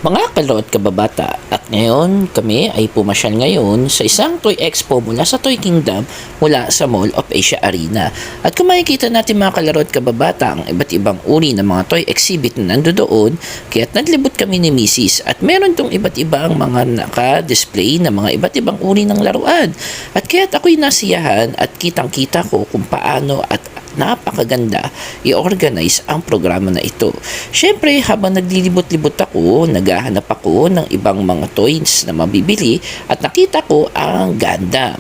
Mga kalaro at kababata, at ngayon kami ay pumasyal ngayon sa isang Toy Expo mula sa Toy Kingdom mula sa Mall of Asia Arena. At kung makikita natin mga kalaro at kababata ang iba't ibang uri ng mga toy exhibit na nando doon, kaya't naglibot kami ni Mrs. at meron tong iba't ibang mga naka-display na mga iba't ibang uri ng laruan. At kaya't ako'y nasiyahan at kitang-kita ko kung paano at napakaganda i-organize ang programa na ito. Syempre, habang naglilibot-libot ako, naghahanap ako ng ibang mga toys na mabibili at nakita ko ang Gundam.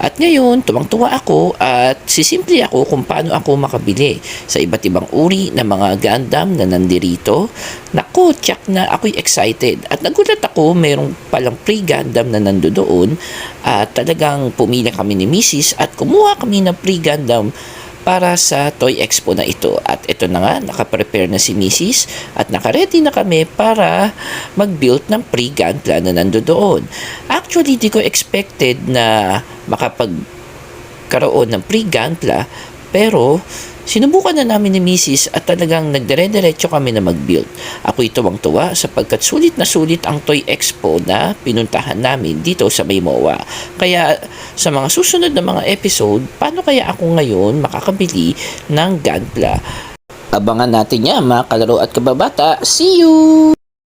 At ngayon, tuwang-tuwa ako at sisimple ako kung paano ako makabili sa iba't ibang uri ng mga Gundam na nandirito. Naku, tsak na ako'y excited at nagulat ako, mayroong palang pre-Gundam na nando doon at talagang pumila kami ni Mrs. at kumuha kami ng pre-Gundam para sa Toy Expo na ito. At ito na nga, nakaprepare na si Mrs. at nakaredy na kami para mag-build ng pre-Gunpla na nando doon. Actually, di ko expected na makapagkaroon ng pre-Gunpla, pero sinubukan na namin ni Mrs. at talagang nagdire-diretso kami na mag-build. Ako'y tuwang-tuwa sapagkat sulit na sulit ang Toy Expo na pinuntahan namin dito sa Maymoa. Kaya sa mga susunod na mga episode, paano kaya ako ngayon makakabili ng Gunpla? Abangan natin yan mga kalaro at kababata. See you!